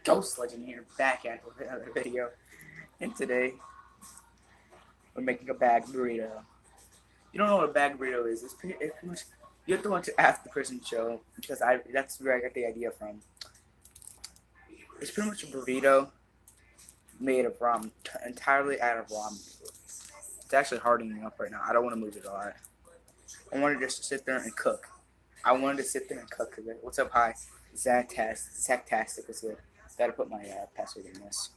Ghost Legend here, back at it with another video. And today, we're making a bag burrito. You don't know what a bag burrito is? It's pretty much, you have to watch the After Prison show because that's where I got the idea from. It's pretty much a burrito made of ramen, entirely out of ramen. It's actually hardening up right now. I don't want to move it a lot. I wanted just to sit there and cook. What's up, hi? Zactastic is it. Gotta put my password in this.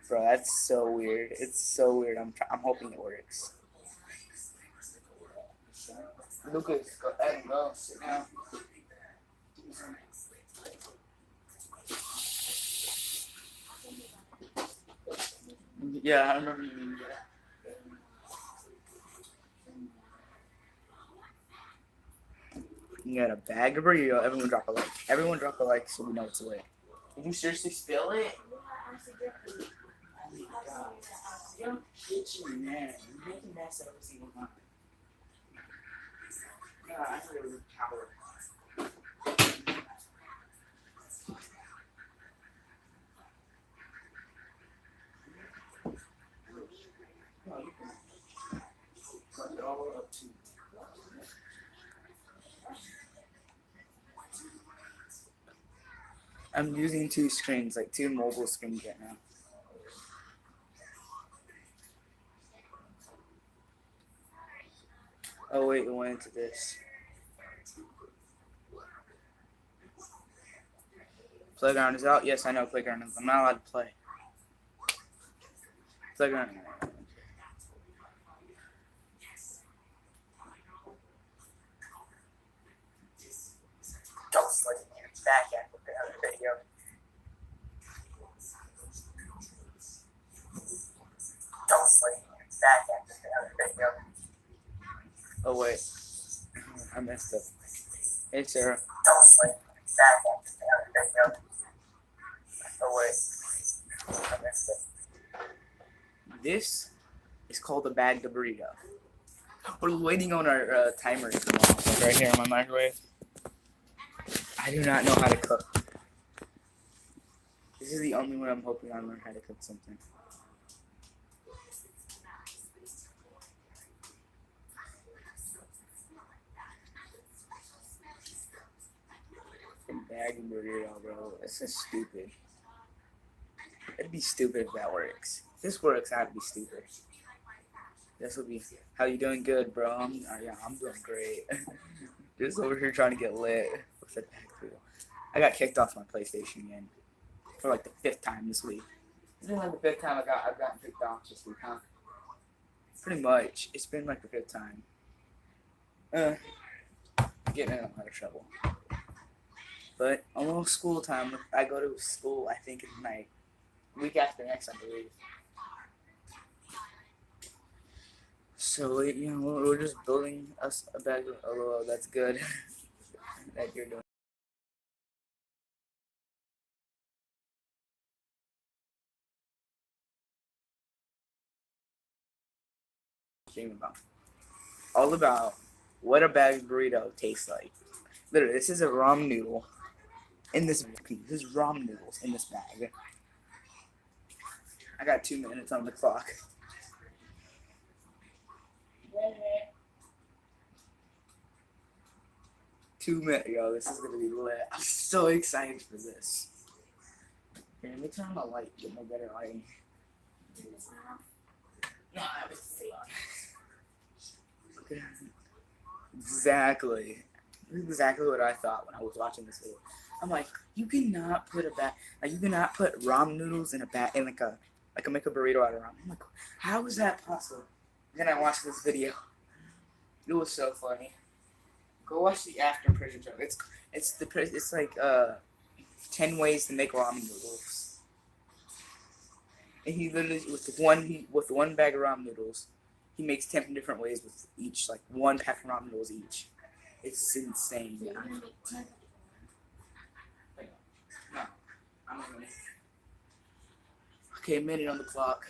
Bro, that's so weird. It's so weird. I'm hoping it works. Lucas, go ahead and go. Sit down. Yeah, I remember you mean that. You got a bag of burrito. Everyone drop a like. Everyone drop a like so we know it's lit. Did you seriously spill it? Oh my god. You're kitchen, man. You're making mess every single time. God, I thought it was a coward. Oh, you can cut it all up too. I'm using two screens, like two mobile screens right now. Oh wait, it went into this. Playground is out? Yes, I know Playground is. I'm not allowed to play. Playground. Ghost Legend here, back at with another video. Ghost Legend here, back at with another video. Oh wait, I messed up. Hey Sarah. Ghost Legend here, back at with another video. Oh wait, I messed up. This is called a bag of burrito. We're waiting on our timer to come off, like right here on my microwave. I do not know how to cook. This is the only way I'm hoping I learn how to cook something. Bag of burrito, bro. This is stupid. It'd be stupid if that works. If this works, I'd be stupid. This would be. How you doing? Good, bro. Yeah, I'm doing great. Just over here trying to get lit with the bag burrito. I got kicked off my PlayStation again for like the 5th time this week. It's been like the 5th time I've gotten kicked off this week, huh? Pretty much. It's been like the 5th time. Getting in a lot of trouble. But almost school time. I go to school, I think, in my week after next, I believe. So, you know, we're just building us a bag of, oh, that's good that you're doing. All about what a bag of burrito tastes like. Literally, this is a ramen noodle in this. This is ramen noodles in this bag. I got 2 minutes on the clock. 2 minutes, yo. This is gonna be lit. I'm so excited for this. Here, let me turn on my light. Get my better lighting. No, I was still on. Exactly. This is exactly what I thought when I was watching this video. I'm like, you cannot put ramen noodles in a bag, in like a make a burrito out of ramen. I'm like, how is that possible? And then I watched this video. It was so funny. Go watch the After Prison show. It's like 10 ways to make ramen noodles. And he literally with one bag of ramen noodles, he makes 10 different ways with each, like 1 pack of ramen noodles each. It's insane. No, I'm not gonna. Okay, a minute on the clock.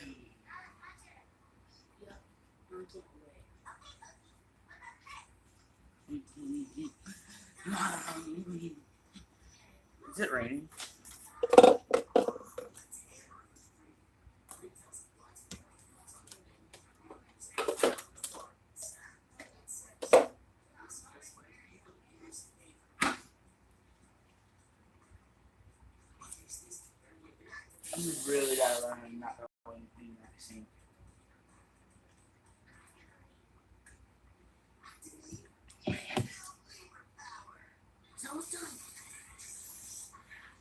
Is it raining? You really gotta learn not to go in that scene.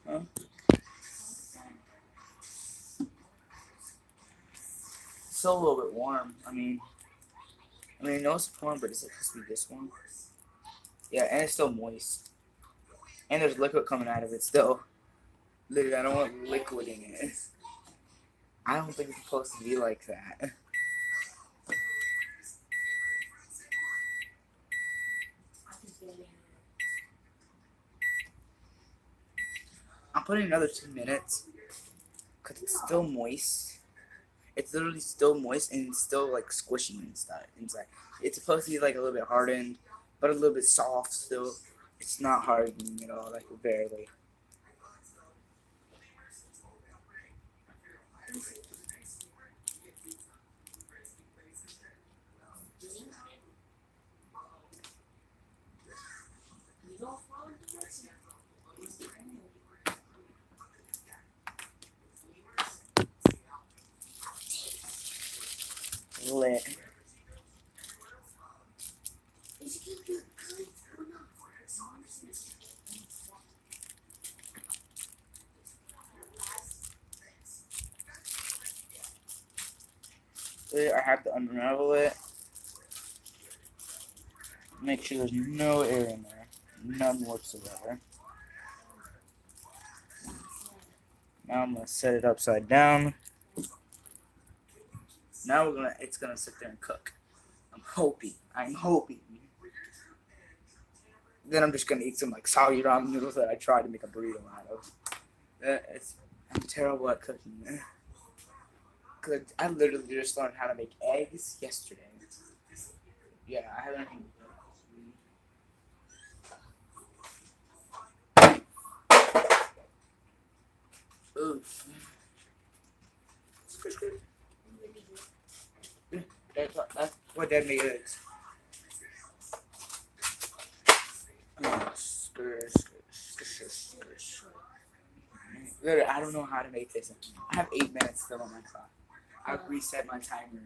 Huh? It's still a little bit warm. I mean, no, it's warm, but it's supposed to be this warm. Yeah, and it's still moist. And there's liquid coming out of it still. Literally, I don't want liquid in it. I don't think it's supposed to be like that. I'm putting another 2 minutes because it's still moist. It's literally still moist and it's still like squishy inside. It's supposed to be like a little bit hardened, but a little bit soft still. It's not hardening at all, like barely. Lit. I have to unravel it. Make sure there's no air in there. None whatsoever. Now I'm gonna set it upside down. Now it's gonna sit there and cook. I'm hoping. Then I'm just gonna eat some like soggy ramen noodles that I tried to make a burrito out of. I'm terrible at cooking. Cause I literally just learned how to make eggs yesterday. Yeah, I haven't. Oof. That's what Dad made eggs. Literally, I don't know how to make this. I have 8 minutes still on my clock. I'll reset my timer.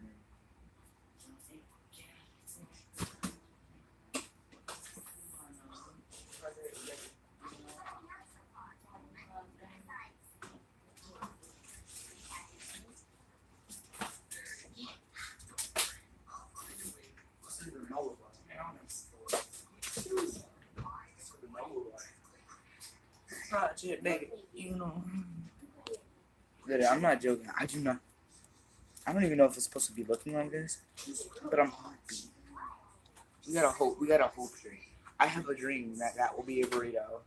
Project, baby, you know. Literally, I'm not joking. I don't even know if it's supposed to be looking like this, but I'm happy. We got a hope dream. I have a dream that will be a burrito.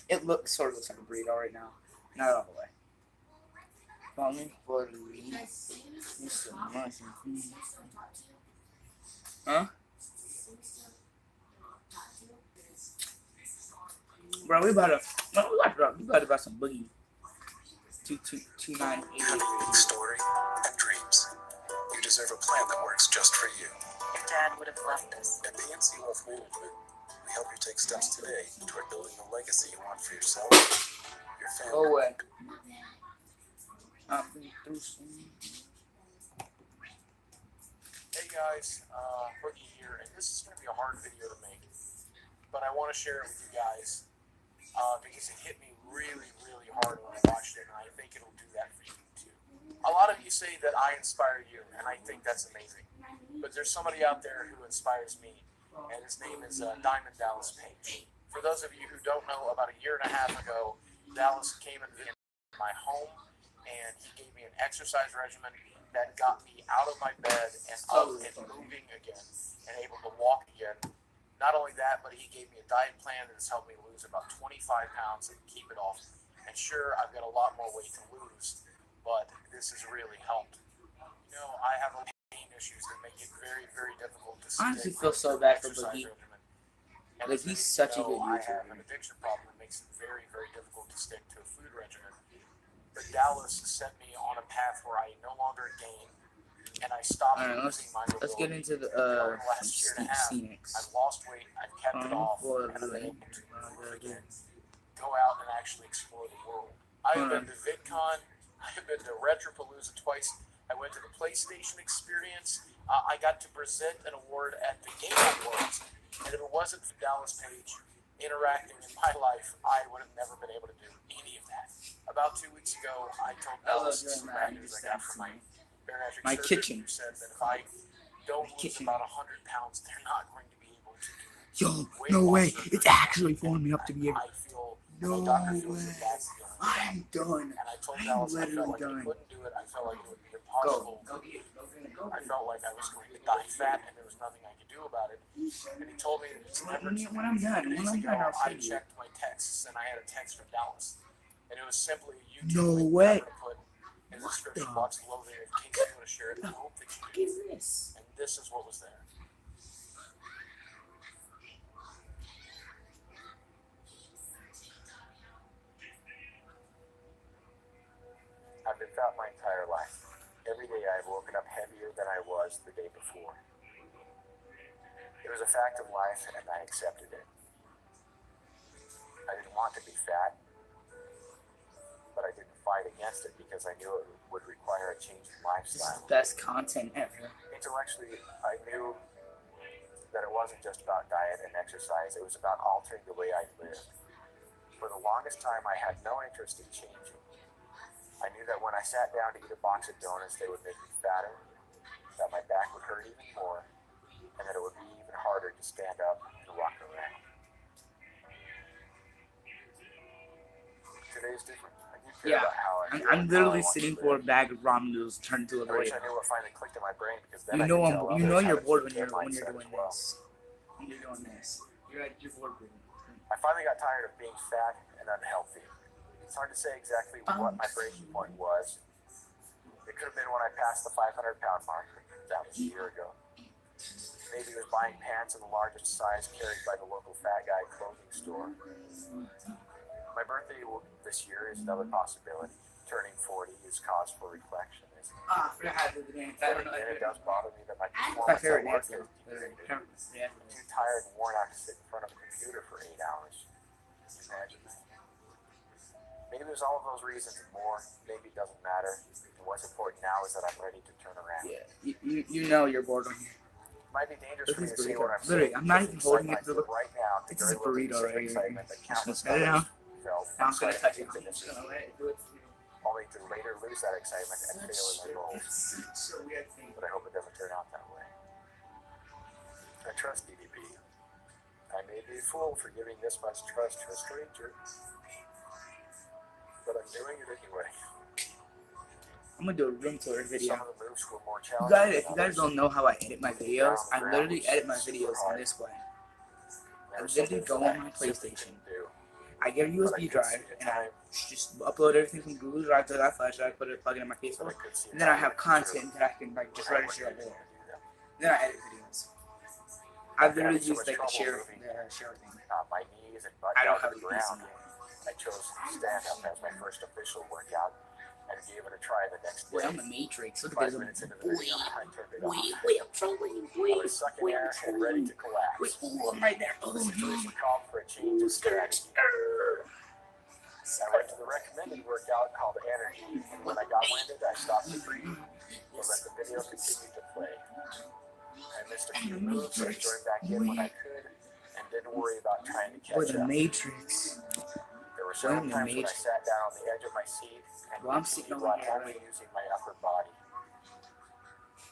It sort of looks like a burrito right now. Not all the way. Huh? Bro, we about to buy some boogie. 2988. Have a unique story and dreams. You deserve a plan that works just for you. Your dad would have left us. At PNC Wealth Management, we help you take steps today toward building the legacy you want for yourself, your family. Oh, wait. Hey guys, Rookie here, and this is going to be a hard video to make, but I want to share it with you guys because it hit me really, really hard when I watched it, and I think it'll do that for you too. A lot of you say that I inspire you, and I think that's amazing, but there's somebody out there who inspires me, and his name is Diamond Dallas Page. For those of you who don't know, about a year and a half ago, Dallas came into my home, and he gave me an exercise regimen that got me out of my bed and up and moving again and able to walk again. Not only that, but he gave me a diet plan that has helped me lose about 25 pounds and keep it off. And sure, I've got a lot more weight to lose, but this has really helped. You know, I have pain issues that make it very, very difficult to stick. I honestly feel so bad for Boogie. And like, he's such a good I have YouTuber. an addiction problem that makes it very, very difficult to stick to a food regimen. But Dallas set me on a path where I no longer gain, and I stopped losing my mobility. Let's get into the last year and a half, scenics. I've lost weight, I've kept it off, and I've been able to move again, go out and actually explore the world. I've been to VidCon. I've been to Retropalooza twice. I went to the PlayStation Experience. I got to present an award at the Game Awards. And if it wasn't for Dallas Page interacting in my life, I would have never been able to do any of that. About 2 weeks ago, I told Dallas some bad news I got from my bariatric My surgeon, kitchen. who said that if I don't lose kitchen. about 100 pounds, they're not going to be able to do Yo, weight no loss way. surgery. It's actually forming me up to be able. I feel No my doctor feels way. that that's the only way. I'm done. And I told I'm Dallas I literally felt like done. I couldn't do it. I felt like it would be Go. impossible. Go get it. Go. I felt like I was going to die fat and there was nothing I could do about it. And he told me that it's never When I'm done, days when I'm ago, done, I'll I see you. checked my texts and I had a text from Dallas. And it was simply a YouTube No link way. that I'm going to put in the description the box below there in case you want to share it. I hope that you What do. is this? And this is what was there. I've been fat my entire life. Every day I've woken up heavier than I was the day before. It was a fact of life and I accepted it. I didn't want to be fat, but I didn't fight against it because I knew it would require a change in This is lifestyle. the best content ever. Intellectually, I knew that it wasn't just about diet and exercise, it was about altering the way I lived. For the longest time, I had no interest in changing. I knew that when I sat down to eat a box of donuts, they would make me fatter, that my back would hurt even more, and that it would be even harder to stand up and walk around. Today is different. I do care Yeah, about how I feel I'm and literally how I want to sitting live. for a bag of ramen noodles turned to a I wish burrito. I knew what finally clicked in my brain because then You I know could tell you know others you're how to bored keep when their you're mindset doing as well. this. When you're doing this. You're bored with it. I finally got tired of being fat and unhealthy. It's hard to say exactly what my breaking point was. It could have been when I passed the 500-pound mark. That was a year ago. Maybe it was buying pants in the largest size carried by the local fat guy clothing store. My birthday this year is another possibility. Turning 40 is cause for reflection, isn't it? I forgot how to do the dance. I don't know. And it does bother me that my My performance favorite at work dance. is degraded. Yeah. I'm too tired and worn out to sit in front of a computer for 8 hours. Imagine that. Maybe there's all of those reasons and more. Maybe it doesn't matter. And what's important now is that I'm ready to turn around. Yeah. You know you're bored when you're. It might be dangerous Look for me at to this say burrito. what I'm Literally, saying. I'm not because even the holding excitement it to the- I feel right now. This is a burrito right here. Excitement that Just countless set it others down. felt Now I'm gonna touch it. inside I'm just fitness, gonna let it do it for you. only to later lose that excitement and fail in their goals. It's such a weird thing. But I hope it doesn't turn out that way. I trust DDP. I may be a fool for giving this much trust to a stranger, but I'm doing it anyway. I'm gonna do a room tour video. Some of the moves were more You challenging guys, than if you guys others. don't know how I edit my videos, I literally edit my videos in this way. There were I some literally moves go that on my I simply PlayStation. couldn't do, I get a but I USB could drive see the and I time, just upload everything from Google Drive to that flash drive, plug it in my but I PS4, could see and then I time have in the future content that I can like just when I register wouldn't over be there. able to do them. Then I edit videos. I literally so use much like the trouble share moving. thing. My knees and butt I don't down have to a the PC ground. yet. I chose stand up as my first official workout and gave it a try the next Boy, day. I'm the Matrix. Look at 5 this. minutes into the video, I turned it off. I'm trolling. I was sucking I'm air and ready to collapse. Wait, ooh, I'm right there. Oh, The no. situation called for a change in strategy. I went to the recommended workout called Energy, and when I got winded, I stopped to breathe and let the video continue to play. I missed a few moves, so I joined back in when I could, and didn't worry about trying to Boy, catch the up. Matrix. There were several the times when I Matrix. sat down on the edge of my seat and Well, I'm continued sitting while over here, only right? using my upper body.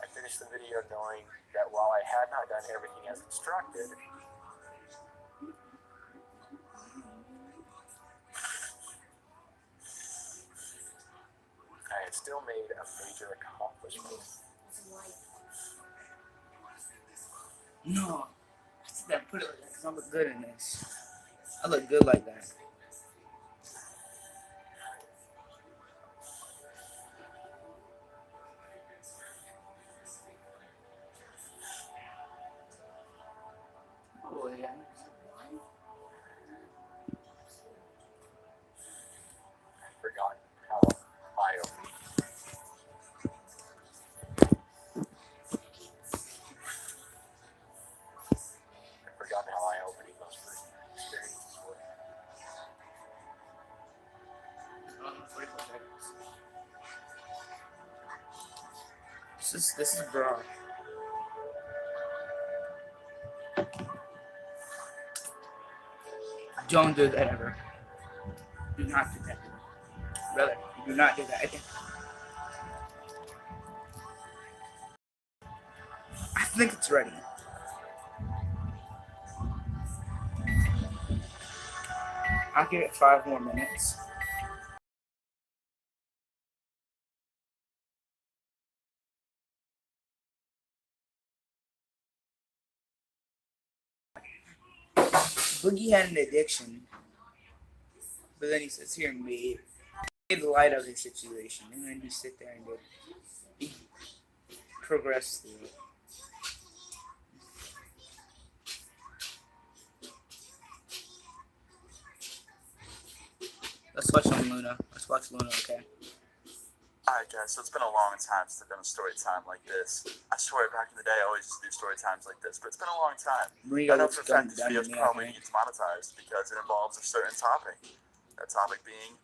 I finished the video knowing that while I had not done everything as instructed, I had still made a major accomplishment. No. I said that put it like that because I look good in this. I look good like that. Oh, yeah. I'd forgotten how eye-opening. I'd forgotten how eye-opening those first experiences were. This is bra. Don't do that ever. Do not do that. Brother, do not do that. I think it's ready. I'll give it 5 more minutes. Boogie had an addiction, but then he sits here and made light of his situation, and then he sit there and he progress through it. Let's watch some Luna. Let's watch Luna, okay? Alright guys, so it's been a long time since I've done a story time like this. I swear back in the day I always used to do story times like this, but it's been a long time. I know for a fact this video's probably going to get demonetized because it involves a certain topic. That topic being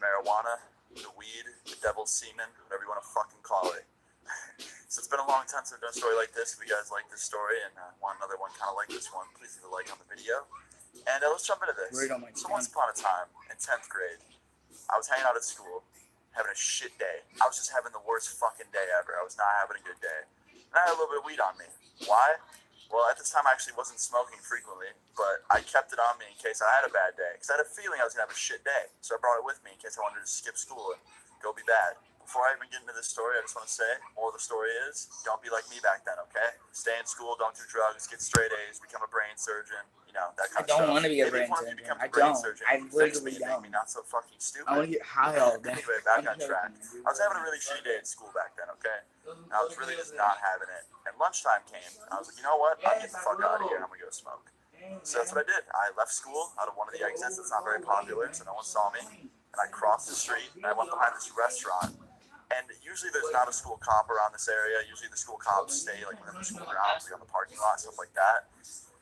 marijuana, the weed, the devil's semen, whatever you want to fucking call it. So it's been a long time since I've done a story like this. If you guys like this story and want another one kind of like this one, please leave a like on the video. And let's jump into this. So once upon a time, in 10th grade, I was hanging out at school, having a shit day. I was just having the worst fucking day ever. I was not having a good day. And I had a little bit of weed on me. Why? Well, at this time I actually wasn't smoking frequently, but I kept it on me in case I had a bad day. Because I had a feeling I was going to have a shit day. So I brought it with me in case I wanted to skip school and go be bad. Before I even get into this story, I just want to say, moral of the story is, don't be like me back then, okay? Stay in school, don't do drugs, get straight A's, become a brain surgeon, you know, that kind of stuff. I don't want to be a brain surgeon. I don't. I literally don't. Make me not so fucking stupid. I want to get high all day. Anyway, back on track. I was having a really shitty day at school back then, okay? And I was really just not having it. And lunchtime came, and I was like, you know what? I'm getting the fuck out of here, and I'm going to go smoke. So that's what I did. I left school out of one of the exits that's not very popular, so no one saw me. And I crossed the street, and I went behind this restaurant. And usually there's not a school cop around this area. Usually the school cops stay like within the school grounds, like on the parking lot, stuff like that.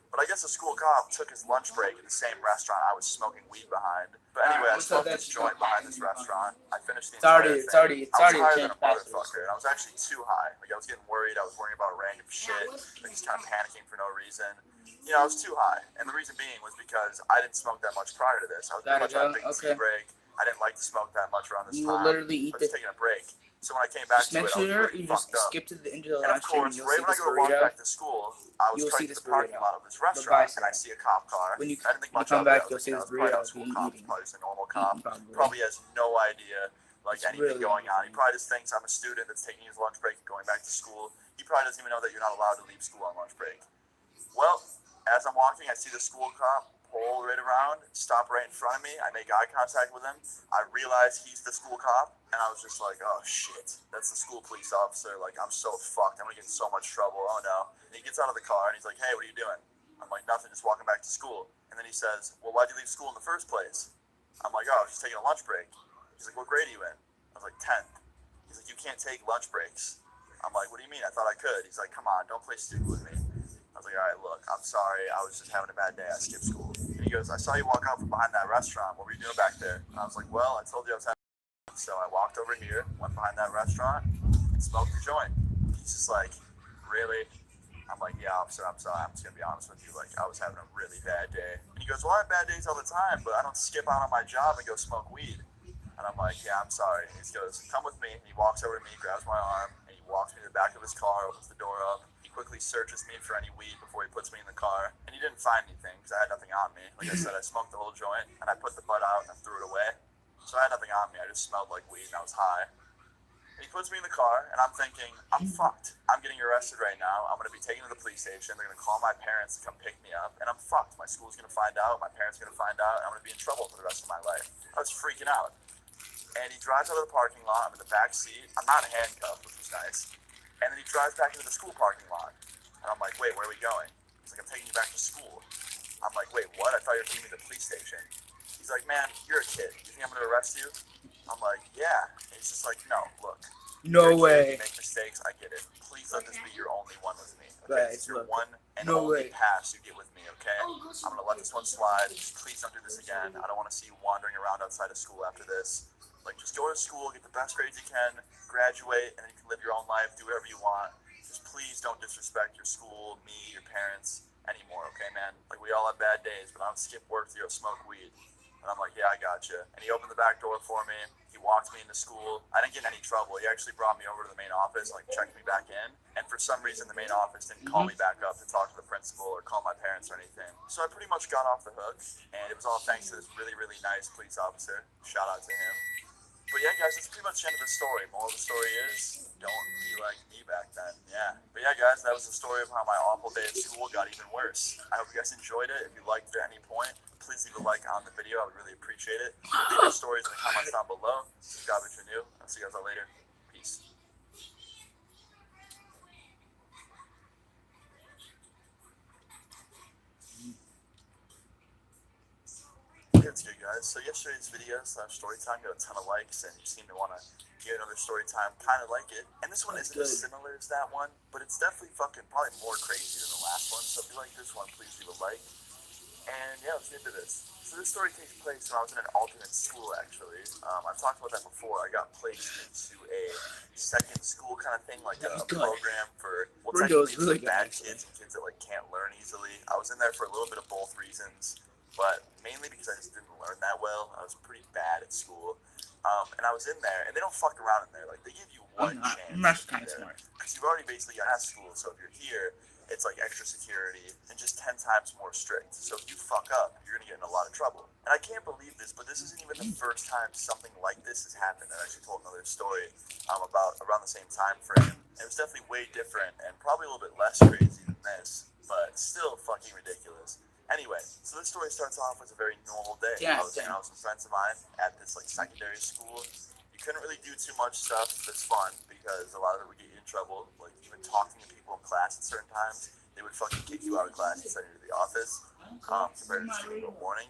But I guess a school cop took his lunch break at the same restaurant I was smoking weed behind. But anyway, I smoked this joint behind this restaurant. I finished the entire thing. It's already I was higher than a motherfucker, and I was actually too high. Like I was getting worried. I was worrying about random shit, like just kind of panicking for no reason. You know, I was too high, and the reason being was because I didn't smoke that much prior to this. I was pretty much on a big tea break. I didn't like to smoke that much around this time. Literally eat I was taking a break. So when I came back to it, I was really fucked up. Skip to the end of the and of course, right when I go to walk back to school, I was trying to the parking lot of this restaurant, and I see a cop car. When you I didn't think much come of back, it. you'll see this Probably burrito. not a school cop. Probably just a normal cop. Probably. Probably has no idea like It's anything really going on. He probably just thinks I'm a student that's taking his lunch break and going back to school. He probably doesn't even know that you're not allowed to leave school on lunch break. Well, as I'm walking, I see the school cop pull right around, stop right in front of me. I make eye contact with him. I realize he's the school cop, and I was just like, oh shit, that's the school police officer. Like, I'm so fucked. I'm gonna get in so much trouble. Oh no. And he gets out of the car and he's like, hey, what are you doing? I'm like, nothing, just walking back to school. And then he says, well, why'd you leave school in the first place? I'm like, oh, I was just taking a lunch break. He's like, what grade are you in? I was like, 10th. He's like, you can't take lunch breaks. I'm like, what do you mean? I thought I could. He's like, come on, don't play stupid with me. I was like, all right, look, I'm sorry. I was just having a bad day. I skipped school. And he goes, I saw you walk out from behind that restaurant. What were you doing back there? And I was like, well, I told you I was having a So I walked over here, went behind that restaurant, and smoked the joint. He's just like, really? I'm like, yeah, officer, I'm sorry. I'm just going to be honest with you. Like, I was having a really bad day. And he goes, well, I have bad days all the time, but I don't skip out on my job and go smoke weed. And I'm like, yeah, I'm sorry. He goes, come with me. And he walks over to me, grabs my arm, and he walks me to the back of his car, opens the door up. Quickly searches me for any weed before he puts me in the car, and he didn't find anything because I had nothing on me. Like I said, I smoked the whole joint, and I put the butt out and I threw it away. So I had nothing on me. I just smelled like weed, and I was high. And he puts me in the car, and I'm thinking, I'm fucked. I'm getting arrested right now. I'm going to be taken to the police station. They're going to call my parents to come pick me up, and I'm fucked. My school's going to find out. My parents are going to find out. And I'm going to be in trouble for the rest of my life. I was freaking out. And he drives out of the parking lot. I'm in the back seat. I'm not handcuffed, which was nice. And then he drives back into the school parking lot. And I'm like, wait, where are we going? He's like, I'm taking you back to school. I'm like, wait, what? I thought you were taking me to the police station. He's like, man, you're a kid. You think I'm going to arrest you? I'm like, yeah. And he's just like, no, look. No way. You make mistakes. I get it. Please let this be your only one with me. Okay? Guys, This is your look. one and No only way. pass you get with me, okay? I'm going to let this one slide. Just please don't do this again. I don't want to see you wandering around outside of school after this. Like, just go to school, get the best grades you can, graduate, and then you can live your own life, do whatever you want. Just please don't disrespect your school, me, your parents anymore, okay, man? Like, we all have bad days, but I don't skip work to go smoke weed. And I'm like, yeah, I gotcha. And he opened the back door for me. He walked me into school. I didn't get in any trouble. He actually brought me over to the main office and, like, checked me back in. And for some reason, the main office didn't call me back up to talk to the principal or call my parents or anything. So I pretty much got off the hook. And it was all thanks to this really, really nice police officer. Shout out to him. But yeah, guys, that's pretty much the end of the story. Moral of the story is, don't be like me back then. Yeah. But yeah, guys, that was the story of how my awful day at school got even worse. I hope you guys enjoyed it. If you liked it at any point, please leave a like on the video. I would really appreciate it. Leave your stories in the comments down below. Subscribe if you're new. I'll see you guys all later. Peace. That's good, guys. So yesterday's video / story time got a ton of likes, and you seem to want to hear another story time, kind of like it. And this one isn't as similar as that one, but it's definitely probably more crazy than the last one. So if you like this one, please leave a like. And yeah, let's get into this. So this story takes place when I was in an alternate school, actually. I've talked about that before. I got placed into a second school kind of thing, like a program for what's actually bad kids and kids that like can't learn easily. I was in there for a little bit of both reasons, but mainly because I just didn't learn that well. I was pretty bad at school. And I was in there, and they don't fuck around in there. Like, they give you one chance. That's kind of smart. Because you've already basically got out of school, so if you're here, it's like extra security and just 10 times more strict. So if you fuck up, you're going to get in a lot of trouble. And I can't believe this, but this isn't even the first time something like this has happened. I actually told another story about around the same time frame. It was definitely way different and probably a little bit less crazy than this, but still fucking ridiculous. Anyway, so this story starts off as a very normal day. I was hanging out with some friends of mine at this like secondary school. You couldn't really do too much stuff that's fun because a lot of it would get you in trouble. Like even talking to people in class at certain times, they would fucking kick you out of class and send you to the office compared to just in the morning.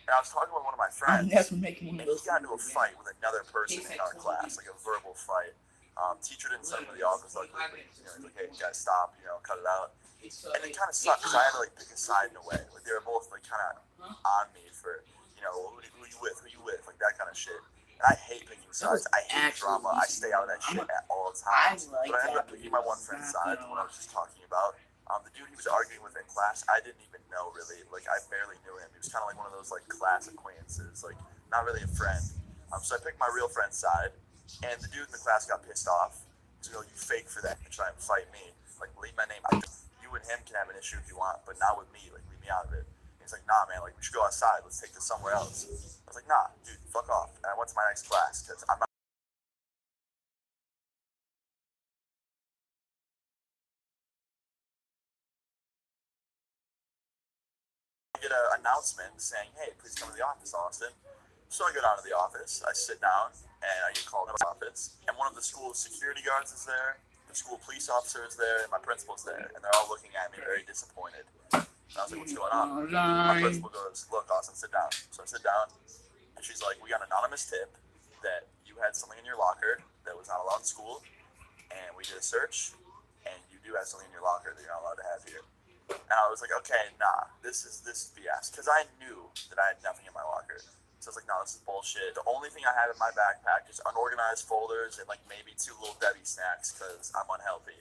And I was talking with one of my friends, and he got into a fight with another person in our class, like a verbal fight. Teacher didn't send him to the office, like, he's like, hey, guys, stop, cut it out. And it kind of sucked because I had to like pick a side in a way. Like they were both like kind of on me for, who you with, like that kind of shit. And I hate picking sides. I hate drama. I stay out of that shit at all times. But I ended up picking my one friend's side, what I was just talking about. The dude he was arguing with in class, I didn't even know really. Like I barely knew him. He was kind of like one of those like class acquaintances, like not really a friend. So I picked my real friend's side, and the dude in the class got pissed off. He's like, "Oh, you fake for that and try and fight me. Like leave my name out. You and him can have an issue if you want, but not with me. Like, leave me out of it." And he's like, "Nah, man. Like, we should go outside. Let's take this somewhere else." I was like, "Nah, dude, fuck off." And I went to my next class because I'm not. I get an announcement saying, "Hey, please come to the office, Austin." So I go down to the office. I sit down, and I get called to the office. And one of the school security guards is there. The school police officer is there, and my principal's there, and they're all looking at me very disappointed. And I was like, "What's going on?" My principal goes, "Look, Austin, sit down." So I sit down, and she's like, "We got an anonymous tip that you had something in your locker that was not allowed in school, and we did a search, and you do have something in your locker that you're not allowed to have here." And I was like, "Okay, nah, this is BS," because I knew that I had nothing in my locker. So I was like, "No, this is bullshit. The only thing I have in my backpack is unorganized folders and like maybe 2 Little Debbie snacks because I'm unhealthy."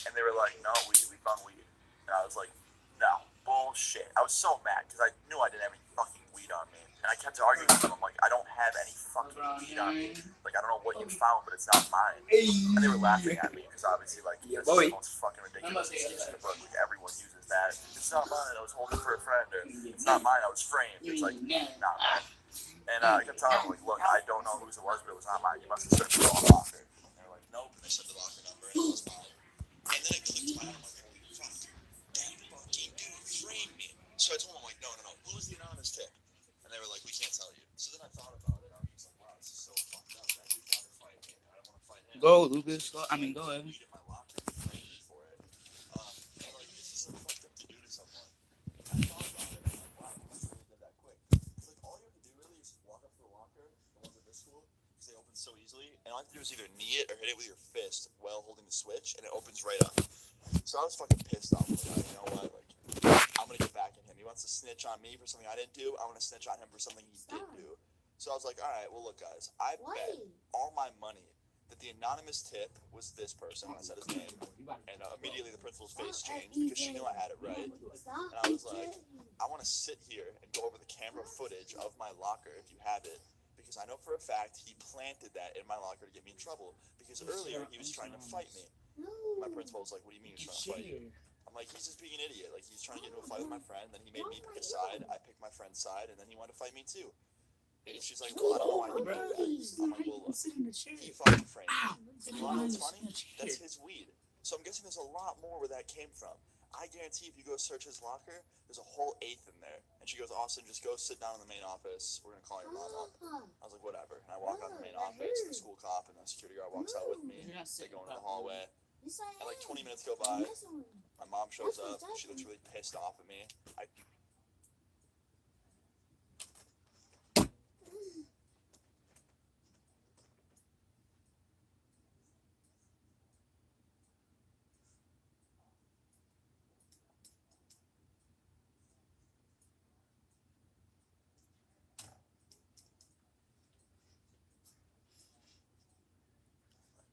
And they were like, "No, we found weed." And I was like, "No, bullshit." I was so mad because I knew I didn't have any fucking weed on me. And I kept arguing with them. I'm like, "I don't have any fucking weed on me. Like, I don't know what you found, but it's not mine." And they were laughing at me because obviously, like, this is the most fucking ridiculous excuse in the book. Like, everyone uses that. "It's not mine. I was holding for a friend." Or, "It's not mine. I was framed." It's like, nah, man. And I kept telling them, like, "Look, I don't know whose it was, but it was not mine. You must have searched the wrong locker." And they were like, "Nope." And they said the locker number, and it was mine. And then it clicked to my head. I'm like, "Holy fuck. That fucking dude framed me." So I told them, like, no. Who was the anonymous tip? And they were like, "We can't tell you." So then I thought about it. I was just like, wow, this is so fucked up. That dude wanted to fight me, and I don't want to fight him. Go, Lucas. Go ahead. Weed in my locker, and framed me for it. And, like, this is so fucked up to do to someone. I thought about it. I'm like, wow, I must have did that quick. It's like, all you have to do really is walk up to the locker, the ones at this school, because they open so easily. And all you have to do is either knee it or hit it with your fist while holding the switch, and it opens right up. So I was fucking pissed off. Like, you know what? Like, I'm gonna get back at him. He wants to snitch on me for something I didn't do. I'm gonna snitch on him for something he did do. So I was like, all right, well, look, guys, I bet all my money that the anonymous tip was this person. I said his name, and immediately the principal's face changed because she knew I had it right. And I was like, I want to sit here and go over the camera footage of my locker if you have it, because I know for a fact he planted that in my locker to get me in trouble, because earlier he was trying to fight me. My principal was like, what do you mean he's trying to fight you? I'm like, he's just being an idiot. Like, he's trying to get into a fight with my friend, then he made me pick a side, I picked my friend's side, and then he wanted to fight me too. And she's like, well, I don't know why you do that. I'm like, well, look, he fucking framed me. And you know what's funny? That's his weed. So I'm guessing there's a lot more where that came from. I guarantee if you go search his locker, there's a whole eighth in there. And she goes, Austin, just go sit down in the main office. We're going to call your mom up. I was like, whatever. And I walk out the main office, the school cop and the security guard walks out with me. They go into the hallway. And like 20 minutes go by. My mom shows up. She looks really pissed off at me.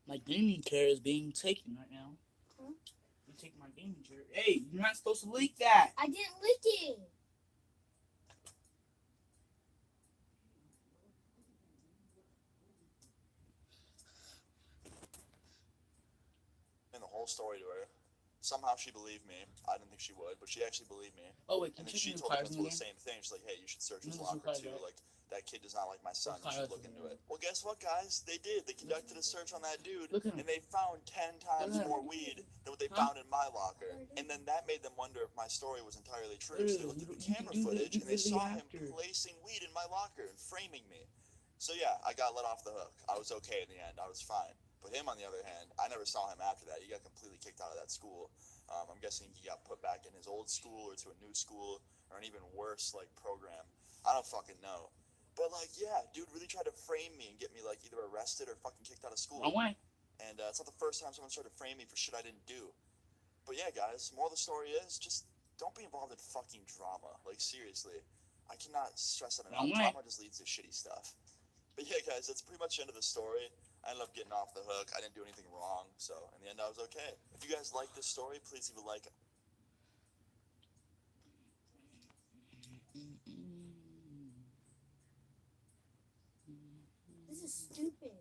My gaming chair is being taken right now. You take my gaming chair. Hey, you're not supposed to leak that. I didn't lick it. And the whole story to her. Somehow she believed me. I didn't think she would, but she actually believed me. Oh wait, can And you then she check told the the principal the again? same thing. She's like, hey, you should search his No, locker this is too. right. Like, that kid does not like my son. You What should color look is into it? it. Well, guess what, guys? They did. They conducted a search on that dude, Look at him. and they found 10 times Look at him. more weed than what they Huh? found in my locker. And then that made them wonder if my story was entirely true. So they looked at the You camera can do footage, that. and they You saw really him have to. placing weed in my locker and framing me. So yeah, I got let off the hook. I was okay in the end. I was fine. But him, on the other hand, I never saw him after that. He got completely kicked out of that school. I'm guessing he got put back in his old school or to a new school or an even worse like program. I don't fucking know. But like, yeah, dude really tried to frame me and get me like either arrested or fucking kicked out of school. Wrong way. And it's not the first time someone tried to frame me for shit I didn't do. But yeah, guys, moral of the story is just don't be involved in fucking drama. Like, seriously, I cannot stress that enough. Wrong way. Drama just leads to shitty stuff. But yeah, guys, that's pretty much the end of the story. I ended up getting off the hook. I didn't do anything wrong, so in the end, I was okay. If you guys like this story, please leave a like. This is stupid.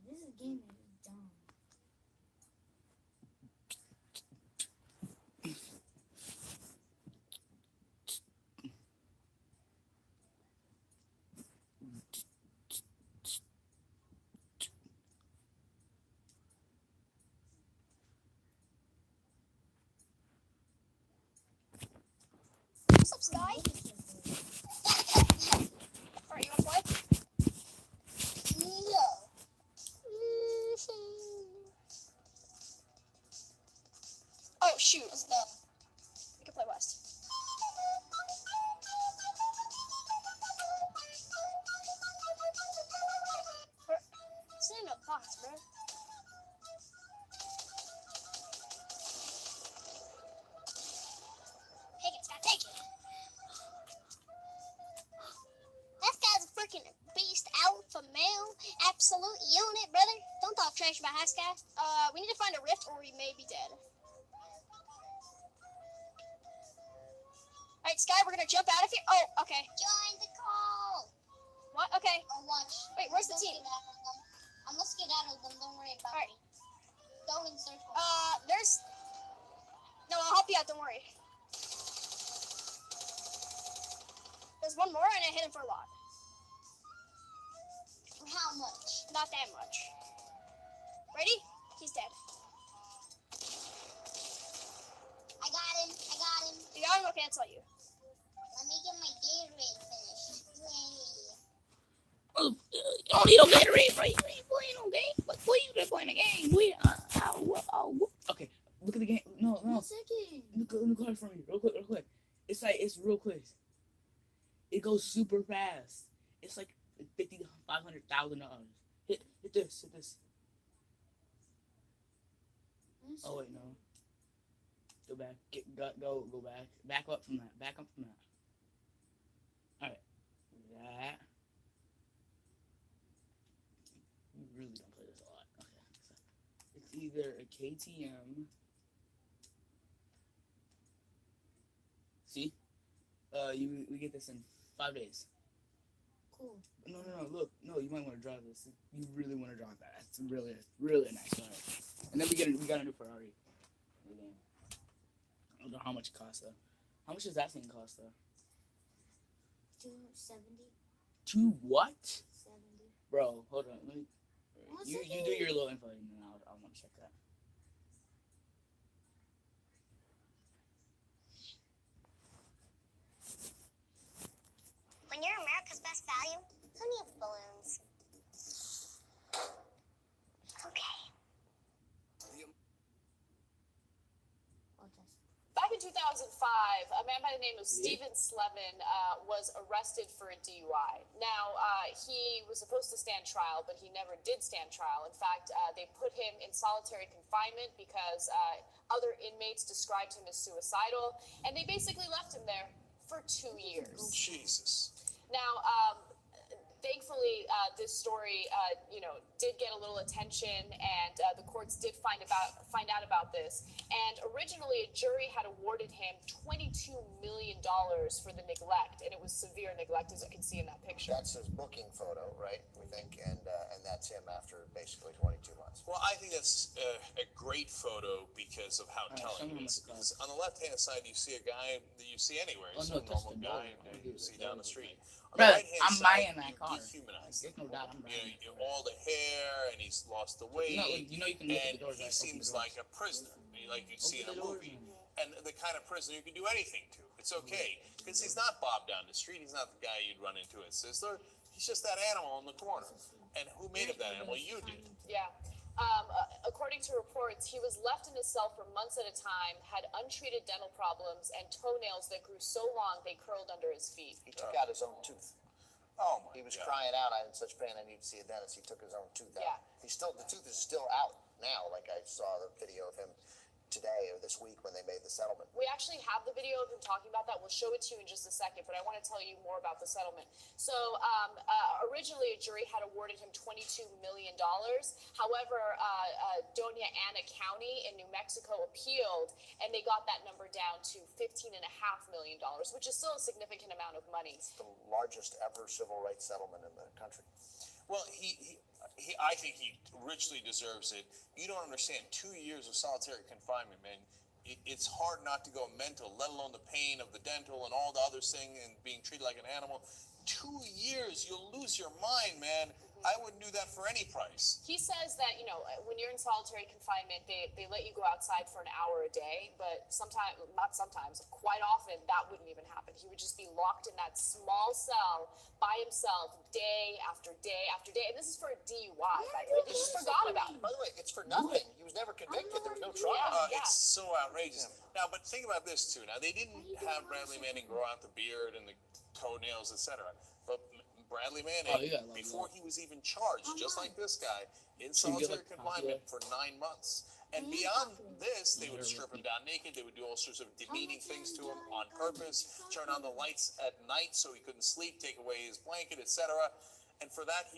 This is game that is dumb. What's up, Sky? Alright, you wanna play? No. Oh, shoot. Let's go. We can play West. This ain't no box, bro. Take it, Scott, take it. That guy's a freaking beast, alpha male, absolute unit, brother. Don't talk trash about High Sky. We need to find a rift or we may be dead. Alright, Sky, we're gonna jump out of here. Oh, okay. Join the call. What? Okay. I'll watch. Wait, where's the team? I'm gonna skedaddle them. Don't worry about Alright. me. Go in circle. There's... No, I'll help you out, don't worry. There's one more and I hit him for a lot. For how much? Not that much. Ready? He's dead. I got him. I got him. You got him? Okay, I'll tell you. Let me get my Gatorade finished. Yay. Oh, you don't need no Gatorade, bro. You ain't playing no game. But boy, you just playing a game. We, okay, look at the game. No. 1 second. Look at it for me, real quick. It's like it's real quick. It goes super fast. It's like $500,000. Hit this. Oh wait, no. Go back. Go back. Back up from that. Back up from that. Alright. That. You really don't play this a lot. Okay. So it's either a KTM. See? We get this in 5 days. Cool. No. Look, no, you might want to drive this. You really want to drive that. It's really a nice car. And then we got a new Ferrari. I don't know how much it costs though. How much does that thing cost though? 270. Two what? 70. Bro, hold on. Let me. What's You okay? do your little info and then I'll want to check that. When you're America's best value, who needs balloons? Okay. Back in 2005, a man by the name of Steven Slevin was arrested for a DUI. Now, he was supposed to stand trial, but he never did stand trial. In fact, they put him in solitary confinement because other inmates described him as suicidal, and they basically left him there for 2 years. Jesus. Now, thankfully, this story, did get a little attention, and the courts did find out about this. And originally, a jury had awarded him $22 million for the neglect, and it was severe neglect, as you can see in that picture. That's his booking photo, right? We think, and that's him after basically 22 months. Well, I think that's a great photo because of how telling it is. Because on the left-hand side, you see a guy that you see anywhere. He's a normal guy that you see down the street. On the Brother, right-hand I'm side, buying that you car. dehumanize There's him. no doubt I'm buying You know, all the hair, and he's lost the weight. You know you can look at And the doors. he right? Open seems the doors. like a prisoner, like you see in a Open the doors, movie. man. And the kind of prisoner you can do anything to. It's okay. Because he's not Bob down the street. He's not the guy you'd run into at Sizzler. He's just that animal in the corner. And who made up that animal? You did. Yeah. According to reports, he was left in his cell for months at a time, had untreated dental problems, and toenails that grew so long they curled under his feet. He took out his own tooth. Oh, my He was God. crying out, I'm in such pain, I need to see a dentist. He took his own tooth out. Yeah. The tooth is still out now. Like I saw the video of him today or this week when they made the settlement. We actually have the video of him talking about that. We'll show it to you in just a second, but I want to tell you more about the settlement. So originally, a jury had awarded him $22 million. However, Doña Ana County in New Mexico appealed, and they got that number down to $15.5 million, which is still a significant amount of money. It's the largest ever civil rights settlement in the country. Well, I think he richly deserves it. You don't understand. 2 years of solitary confinement, man. It's hard not to go mental, let alone the pain of the dental and all the other things and being treated like an animal. 2 years, you'll lose your mind, man. I wouldn't do that for any price. He says that, when you're in solitary confinement, they let you go outside for an hour a day, but quite often, that wouldn't even happen. He would just be locked in that small cell by himself day after day after day. And this is for a DUI, by the way. They just forgot about it. By the way, it's for nothing. He was never convicted. There was no trial. Yeah. It's so outrageous. Now, but think about this, too. Now, they didn't have Bradley Manning grow out the beard and the toenails, etc. But Bradley Manning, before he was even charged, just like this guy, in solitary confinement for 9 months. And beyond this, they would strip him down naked. They would do all sorts of demeaning things to him on purpose, turn on the lights at night so he couldn't sleep, take away his blanket, etc. And for that,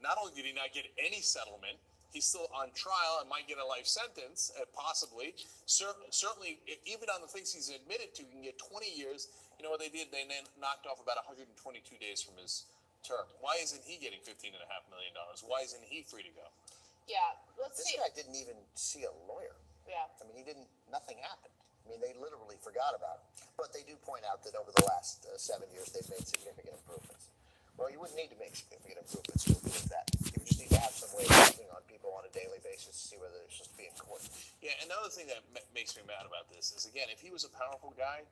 not only did he not get any settlement, he's still on trial and might get a life sentence, possibly. Certainly, even on the things he's admitted to, he can get 20 years. You know what they did? They knocked off about 122 days from his term. Why isn't he getting $15.5 million? Why isn't he free to go? Yeah, This guy didn't even see a lawyer. Yeah. I mean, nothing happened. I mean, they literally forgot about it. But they do point out that over the last 7 years, they've made significant improvements. Well, you wouldn't need to make significant improvements to agree with that. You would just need to have some way of checking on people on a daily basis to see whether they're supposed to be in court. Yeah, another thing that makes me mad about this is, again, if he was a powerful guy,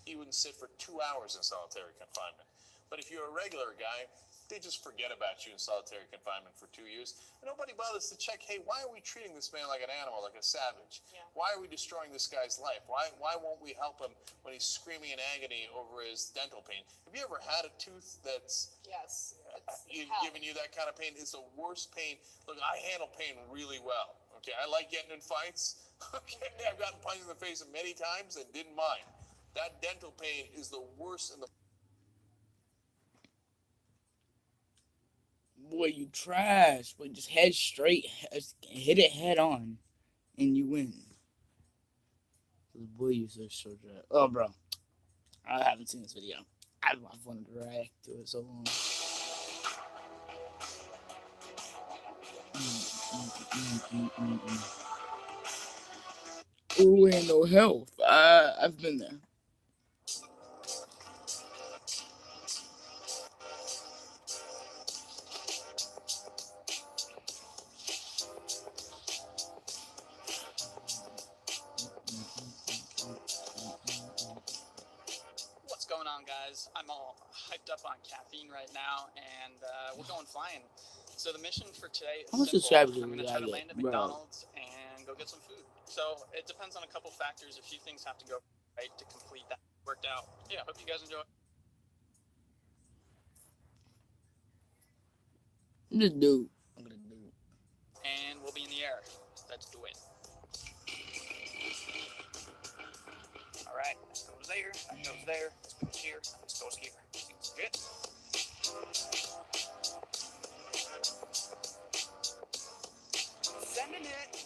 he wouldn't sit for 2 hours in solitary confinement. But if you're a regular guy, they just forget about you in solitary confinement for 2 years. And nobody bothers to check, hey, why are we treating this man like an animal, like a savage? Yeah. Why are we destroying this guy's life? Why won't we help him when he's screaming in agony over his dental pain? Have you ever had a tooth that's Yes. giving you that kind of pain? It's the worst pain. Look, I handle pain really well. Okay, I like getting in fights, Okay, I've gotten punched in the face many times and didn't mind. That dental pain is the worst in the. Boy, you trash. Boy, just head straight, hit it head on, and you win. Boy, you so trash. Oh, bro, I haven't seen this video. I've wanted to react to it so long. Oh, and no health. I've been there. What's going on, guys? I'm all hyped up on caffeine right now, and we're going flying. So the mission for today is How much simple. subscribers do I'm going we to try to gotta land at get, bro? McDonald's and go get some food. So it depends on a couple factors. A few things have to go right to complete that. Worked out. Yeah, hope you guys enjoy. I'm gonna do. And we'll be in the air. Let's do it. All right, this goes there, that goes there, this goes here, this goes here. Good. Sending it.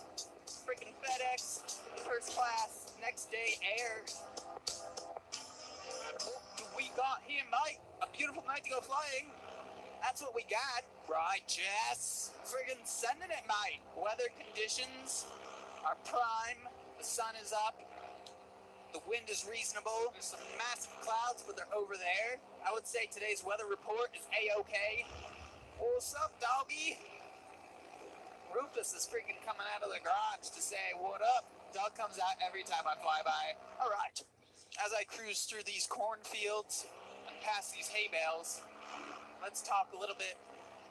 Freaking FedEx, first class, next day air. What we got here, mate? A beautiful night to go flying. That's what we got. Right, Jess? Friggin' sending it, mate. Weather conditions are prime. The sun is up. The wind is reasonable. There's some massive clouds, but they're over there. I would say today's weather report is A-OK. What's up, doggy? Rufus is freaking coming out of the garage to say, what up? Dog comes out every time I fly by. All right. As I cruise through these cornfields and past these hay bales, let's talk a little bit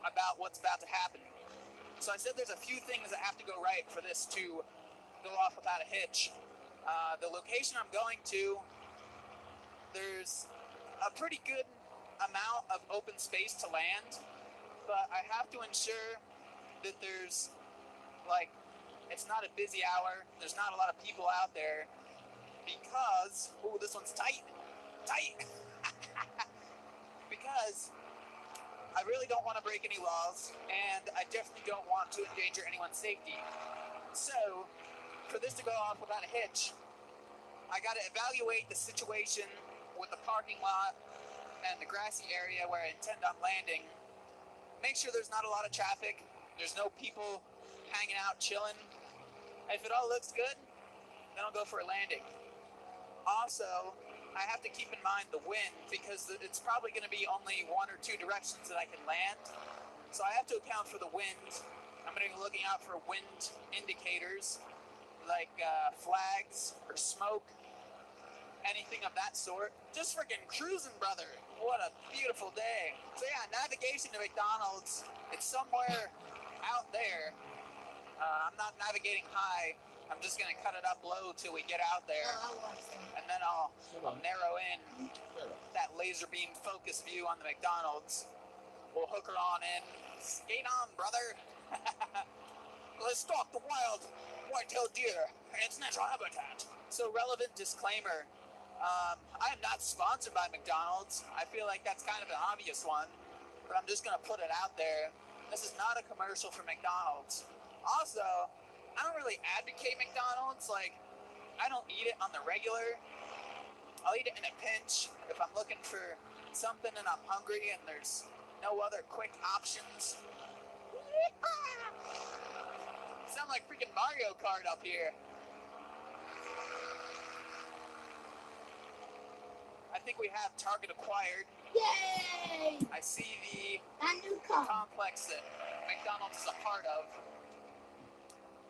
about what's about to happen. So I said there's a few things that have to go right for this to go off without a hitch. The location I'm going to, there's a pretty good amount of open space to land, but I have to ensure that there's, like, it's not a busy hour, there's not a lot of people out there, because, ooh, this one's tight, because I really don't want to break any laws, and I definitely don't want to endanger anyone's safety. So, for this to go off without a hitch, I got to evaluate the situation with the parking lot and the grassy area where I intend on landing. Make sure there's not a lot of traffic, there's no people hanging out, chilling. If it all looks good, then I'll go for a landing. Also, I have to keep in mind the wind, because it's probably going to be only one or two directions that I can land. So I have to account for the wind. I'm going to be looking out for wind indicators, like flags or smoke, anything of that sort. Just freaking cruising, brother. What a beautiful day. So yeah, navigation to McDonald's. It's somewhere out there. I'm not navigating high. I'm just going to cut it up low till we get out there. And then I'll narrow in that laser beam focus view on the McDonald's. We'll hook her on in. Skate on, brother. Let's stalk the wild white-tailed deer in its natural habitat. So, relevant disclaimer. I am not sponsored by McDonald's. I feel like that's kind of an obvious one, but I'm just going to put it out there. This is not a commercial for McDonald's. Also, I don't really advocate McDonald's. Like, I don't eat it on the regular. I'll eat it in a pinch if I'm looking for something and I'm hungry and there's no other quick options. Sound like freaking Mario Kart up here. I think we have target acquired. Yay! I see the New car. complex that McDonald's is a part of.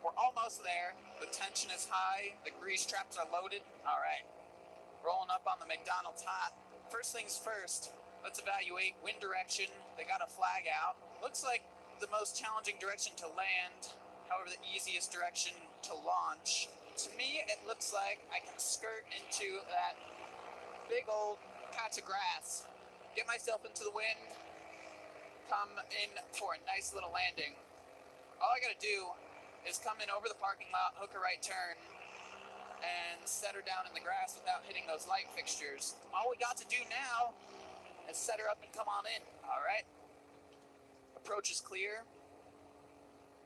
We're almost there. The tension is high. The grease traps are loaded. All right. Rolling up on the McDonald's hot. First things first, let's evaluate wind direction. They got a flag out. Looks like the most challenging direction to land, however, the easiest direction to launch. To me, it looks like I can skirt into that big old patch of grass, get myself into the wind, come in for a nice little landing. All I gotta do is come in over the parking lot, hook a right turn, and set her down in the grass without hitting those light fixtures. All we got to do now is set her up and come on in, all right? Approach is clear.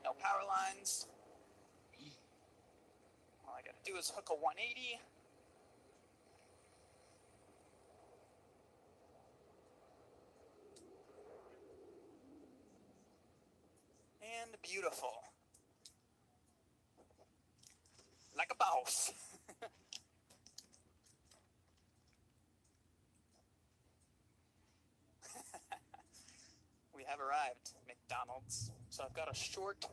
No power lines. All I gotta do is hook a 180. And beautiful. Like a boss. We have arrived at McDonald's. So I've got a short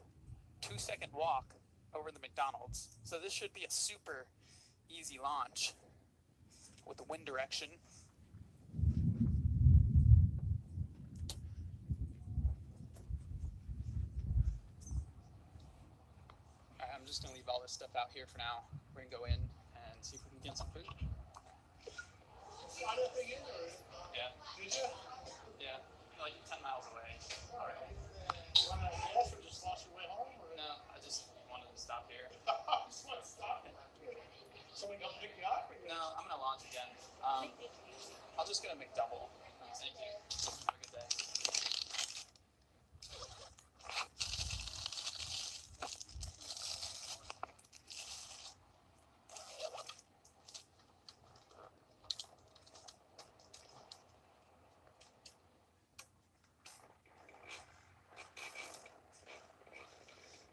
2-second walk over the McDonald's. So this should be a super easy launch with the wind direction. Alright, I'm just gonna leave all this stuff out here for now. We're gonna go in and see if we can get some food. Yeah. Did you? Yeah. Like 10 miles away. Alright. Run out of gas or just lost your way home? Or? No, I just wanted to stop here. Just want to stop. Someone come pick you up? No, I'm gonna launch again. I'll just get a McDouble. Thank you. Have a good day.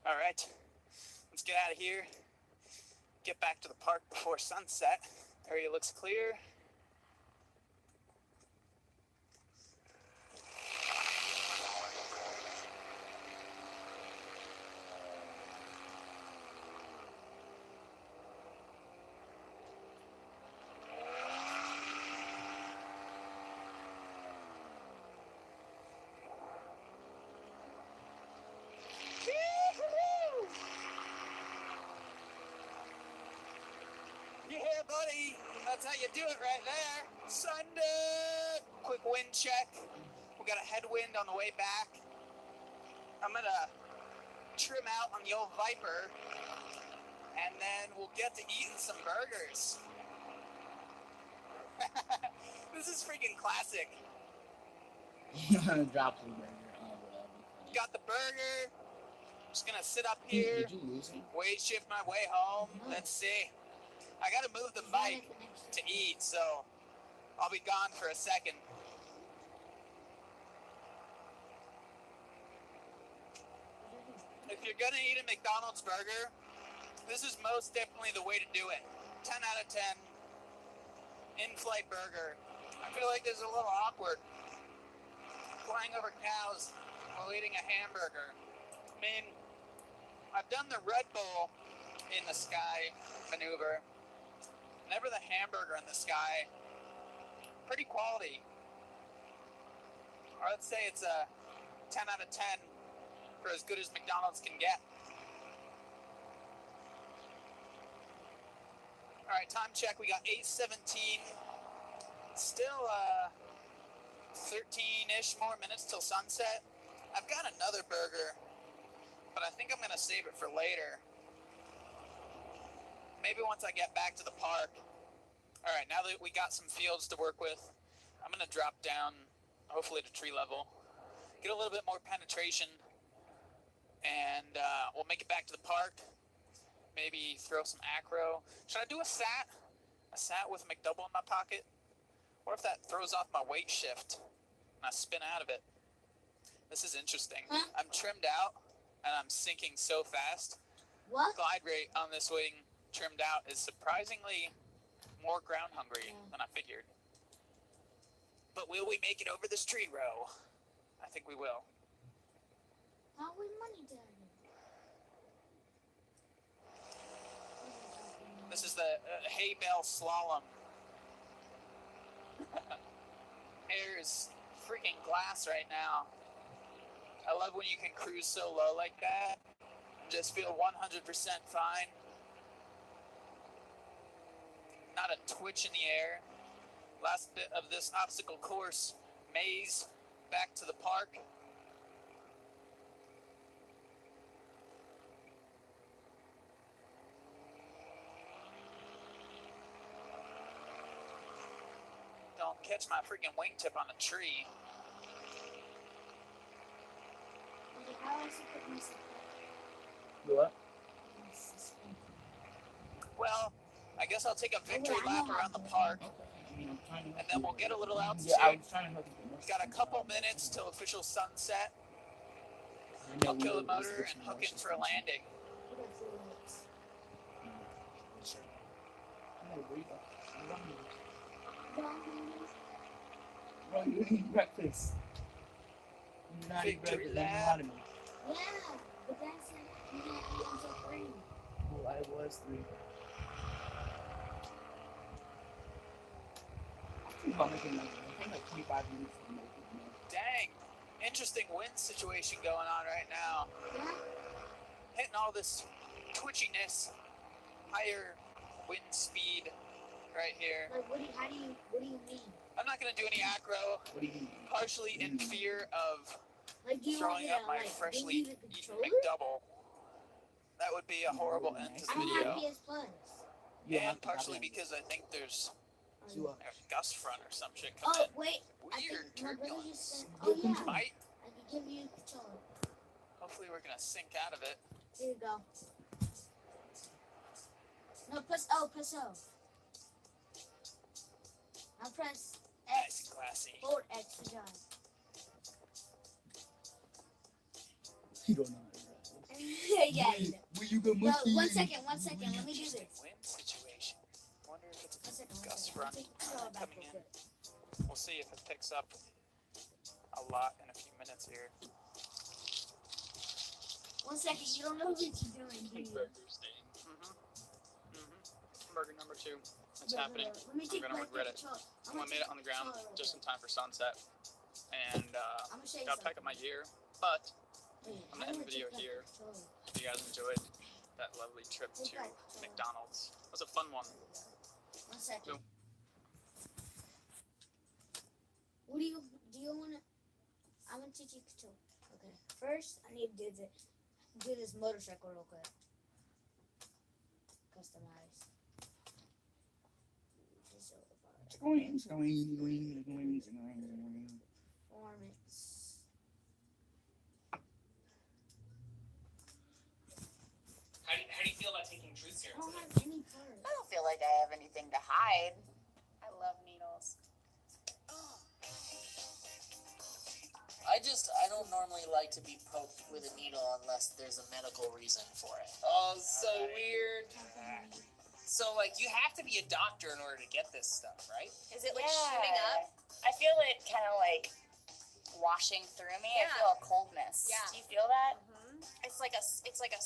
All right, let's get out of here. Get back to the park before sunset. Area looks clear. Yeah, buddy. That's how you do it right there. Sunday. Quick wind check. We got a headwind on the way back. I'm gonna trim out on the old Viper, and then we'll get to eating some burgers. This is freaking classic. Drop the burger. Oh, that'd be funny. Got the burger. Just gonna sit up here. Did you lose him? Weight shift my way home. Let's see. I gotta move the bike to eat, so I'll be gone for a second. If you're gonna eat a McDonald's burger, this is most definitely the way to do it. 10 out of 10. In-flight burger. I feel like this is a little awkward. Flying over cows while eating a hamburger. I mean, I've done the Red Bull in the sky maneuver. Never the hamburger in the sky. Pretty quality. Or let's say it's a 10 out of 10 for as good as McDonald's can get. Alright, time check. We got 8:17. Still 13-ish more minutes till sunset. I've got another burger, but I think I'm going to save it for later. Maybe once I get back to the park. All right, now that we got some fields to work with, I'm going to drop down, hopefully to tree level, get a little bit more penetration, and we'll make it back to the park. Maybe throw some acro. Should I do a sat? A sat with a McDouble in my pocket? What if that throws off my weight shift and I spin out of it? This is interesting. Huh? I'm trimmed out and I'm sinking so fast. What? Glide rate on this wing trimmed out is surprisingly more ground hungry than I figured. But will we make it over this tree row? I think we will. How we money done? This is the hay bale slalom. Air is freaking glass right now. I love when you can cruise so low like that and just feel 100% fine. Not a twitch in the air. Last bit of this obstacle course maze back to the park. catch my freaking wingtip on a tree. What? Well, I guess I'll take a victory lap around the park, and then we'll get a little altitude. Yeah, I was trying to help you. We've got a couple minutes till official sunset. I'll kill the motor and hook in for a landing. Bro, you eat breakfast. You not eat Victory breakfast. Don't lap. lie to me. Yeah, but that's like, you know, until 3. Well, I was 3. I think about making like 25 minutes to make it, man. Dang, interesting wind situation going on right now. Yeah? Hitting all this twitchiness, higher wind speed right here. Like, what do you mean? I'm not gonna do any acro, What do you mean? partially in fear of Like, do you want throwing me up to, my like, freshly delete the eaten controller? McDouble. That would be a horrible end to the I don't video. have PS Plus. And partially because I think there's You a gust front or some shit Oh, coming. wait. I Weird think my brother turbulence. just said, oh, yeah. Might. I can give you a controller. Hopefully we're gonna sink out of it. Here you go. No, press O. Now press Nice X. and classy. Hold X to drive. You don't know how to Yeah, you know. Will you go No, monkey? 1 second. Let me do Interesting this. wind situation. Wonder if it's 1 second. gust I'll front take the controller back coming real in. quick. We'll see if it picks up a lot in a few minutes here. 1 second. You don't know what you're doing, do you? Burger number 2. It's Yeah, happening. Let me I'm take gonna my regret it. controller. I made it on the ground just in time for sunset. And I'm gonna show you gotta pack up my gear. But Wait, I'm gonna end the video here. If you guys enjoyed that lovely trip to McDonald's. It was a fun one. 1 second. No. What do you wanna? I'm gonna teach you control. Okay. First, I need to do this motorcycle real quick. Customize. Performance. How do you feel about taking truth I serum don't today? have any parts. I don't feel like I have anything to hide. I love needles. I don't normally like to be poked with a needle unless there's a medical reason for it. Oh, so weird. So, like, you have to be a doctor in order to get this stuff, right? Is it like shooting up? I feel it kind of like washing through me. I Yeah. feel a coldness. Yeah. Do you feel that? It's like a But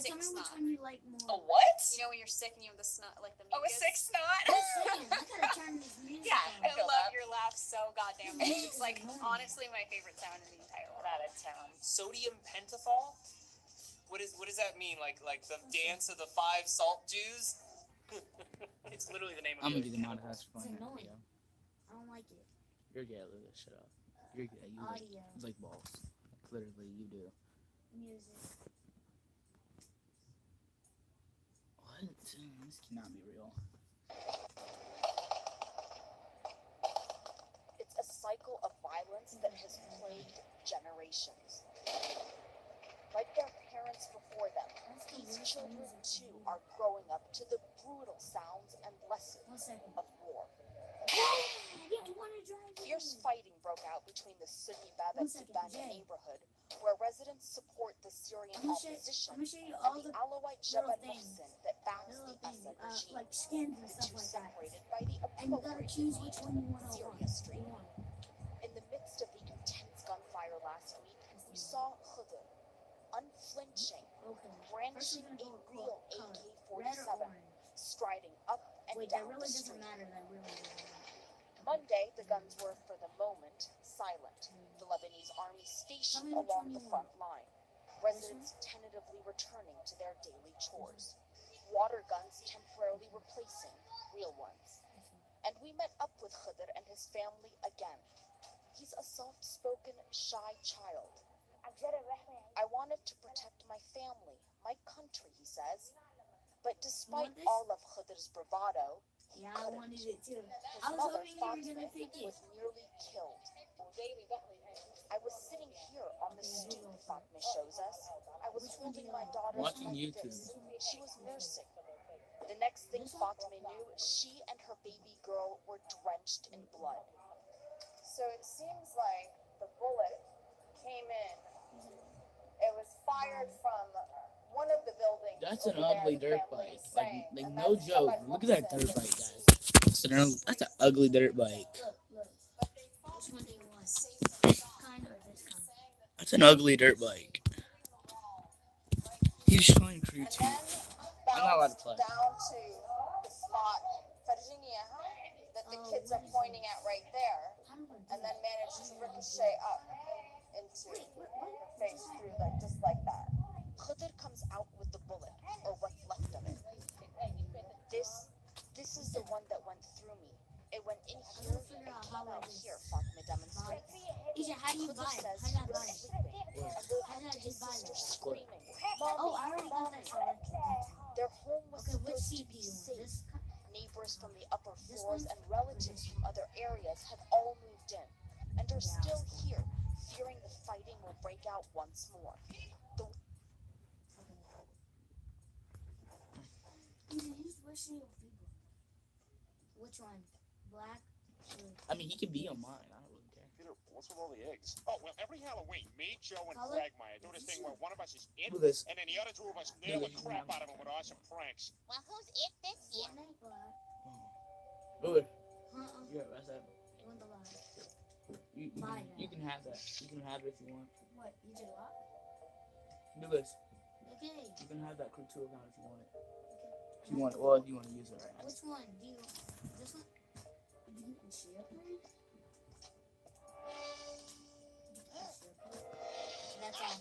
sick tell me which snot. one you like more. A what? You know when you're sick and you have the snot, like the Oh, a mucus? sick snot? Just saying, I gotta turn this music Yeah, on. I feel love that. your laugh so goddamn much. It's like honestly my favorite sound in the entire world. Out of town. Sodium pentothal? What does that mean? Like the dance of the 5 salt Jews? It's literally the name of I'm gonna the get the amount of It's annoying. I don't like it. You're gay, Lulu. Shut up. You're gay. You like, Audio. it's like balls. Literally, you do. Music. What? This cannot be real. It's a cycle of violence that has plagued generations. Like their parents before them, these children too are growing up to the brutal sounds and lessons 1 second. of war. I didn't want to drive. Fierce fighting broke out between the Sunni Bab and 1 second, Zubana Jay. neighborhood, where residents support the Syrian I'm gonna show opposition you all and the the Alawite little Jabhat things. Mohsen that backs little the things, Assad regime. like skins and The stuff two like that. separated by the And you gotta appropriate choose which one you want to Syria watch. Street. In the midst of the intense gunfire last week, we saw Khudr, unflinching, Okay. brandishing First a we're gonna real go color. Red or AK-47, orange? striding up and Wait, that down really the doesn't street. matter. That really doesn't matter. Monday, the guns were, for the moment, silent. The Lebanese army stationed Tell me which along one the you front line, residents tentatively returning to their daily chores, water guns temporarily replacing real ones. And we met up with Khudr and his family again. He's a soft-spoken, shy child. I wanted to protect my family, my country, he says. But despite this? all of Khudr's bravado, Yeah, I wanted it too. His I was mother, hoping you were Fatima, gonna pick it. was nearly killed. I was sitting here on the stoop, Fatima shows us. I was holding my daughter Watching like YouTube. this. She was nursing. The next thing Fatima knew, she and her baby girl were drenched in blood. So it seems like the bullet came in. It was fired from one of the buildings. That's an over there, ugly the dirt family bike. is Like saying, no and that's joke. somebody Look at that said dirt that bike, he guys. That's an ugly dirt bike. Look. Which one do you want? This kind or this kind? That's an ugly dirt bike. He's trying to create And too. then I'm not allowed to bounced play. down to the spot, Virginia, that the kids are pointing at right there, and then managed to ricochet up into her face through just like that. Khidr comes out with the bullet, or what's left of it. This is the one that went through me. It went in here and came out here, Fatima demonstrates. Isha, how do you Khidr buy it? says How he do I buy was it? sleeping and woke How up did I to his just buy sister it? screaming, Oh, I "Mommy, already got mommy." that, so Their home was okay, which supposed to seat do be you want? safe. This kind? Neighbors from the upper This floors one? and relatives from other areas had all moved in, and are still here, fearing the fighting will break out once more. Use which of people? Which one? Black? I mean, he can be on mine. I don't really care. Peter, what's with all the eggs? Oh, well, every Halloween, me, Joe, and Color? Quagmire do this thing where one of us is it, Look at this. and then the other two of us nail the crap out of him with awesome pranks. Well, who's it this year? Fortnite Black. Look. Uh-uh. Yeah, that's that. You want the black? You can have that. You can have it if you want. What? You did what? Do this. Okay. You can have that Crew 2 account if you want it. If you want it, or if you want to use it right now. Which one? Do you this one? Do you can share please? That's all.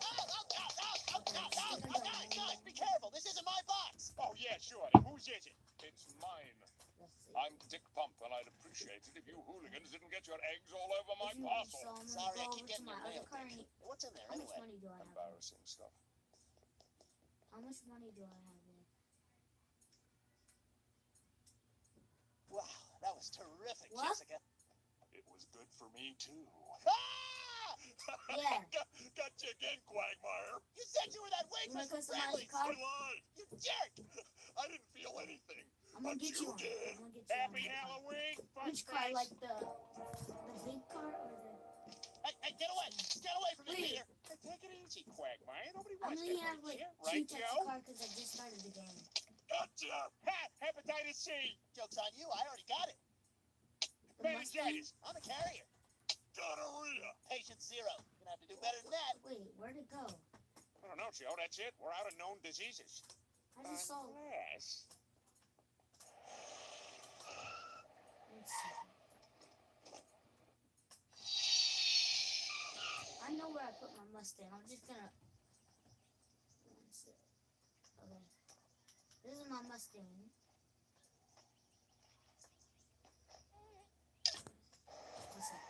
Guys, be careful. This isn't my box. Oh, yeah, sure. And whose is it? It's mine. Let's see. I'm Dick Pump, and I'd appreciate it if you hooligans didn't get your eggs all over my If you- parcel. So I'm gonna Sorry, I go keep over to getting my your other mail, car Dick. and What's in there how much anyway? money do I have? Embarrassing stuff. How much money do I have there? Wow, that was terrific, What? Jessica. It was good for me, too. Ah! Yeah. Got you again, Quagmire. You said you were that You waitress wanna from customize Bradley's. the car? I lied. You jerk! I didn't feel anything. I'm gonna But get you one. did. I'm gonna get you Happy one. Halloween, Which car? fuckface. Like the big car or the? Hey, get away! Get away from me, Wait. Peter! Hey, take it easy, Quagmire. Nobody I wants only to have hurt like you, 2 right, types Joe? of car because I just started the game. Gotcha. Ha! Hepatitis C. Joke's on you, I already got it. The Mustang? Meningitis. I'm a carrier. Gonorrhea. Patient 0. You're gonna have to do better than that. Wait, where'd it go? I don't know, Joe. That's it. We're out of known diseases. I just saw. Unless... Let's see. I know where I put my Mustang. I'm just gonna. Let's see. Okay. This is my Mustang. What's that?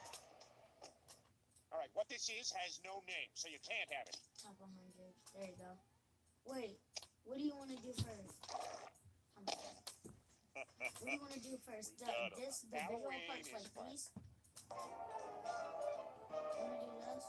All right, what this is has no name, so you can't have it. Top 100. There you go. Wait, what do you want to do first? What do you want to do first? The visual Halloween parts is like fun. these? You want to do this?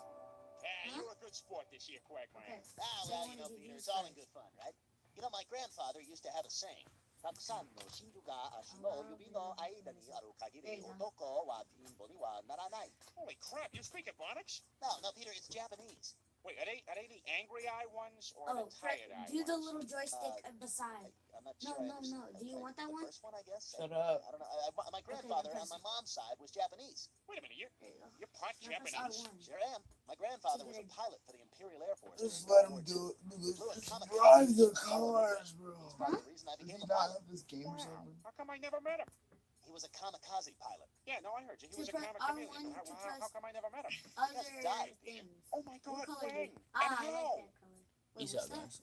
You're a good sport this year, Quagmire. Okay. Ah, So well, you you know, wanna do Peter, these it's all in first. good fun, right? You know, my grandfather used to have a saying. たくさんの真珠が足の指の間にある限り、男は貧乏にはならない。 Holy crap, you speak Ebonics? No, Peter, it's Japanese. Wait, are they the angry eye ones or Oh, the tired eye do the ones? little joystick beside. I'm not No, sure. no, no. Do you want that the one? first one, I guess. Shut up. I don't know. My grandfather the on first my mom's side was Japanese. Wait a minute, There you go. you're part No, press Japanese. R1. Sure am. My grandfather was a Good. pilot for the Imperial Air Force. Just during let World him War II. do it. Flew a Just kamikaze drive the jet cars, bro. That's part of the reason I Does became he a not pilot. have this game or Wow. something? How come I never met him? He was a kamikaze pilot. Yeah, no, I heard you. He To was a press kamikaze. R1 How, to how press come I never met him? other died. things. Oh my What God, color do Wayne! you? And I like how? that color. Wait, Peace what's out, that? guys.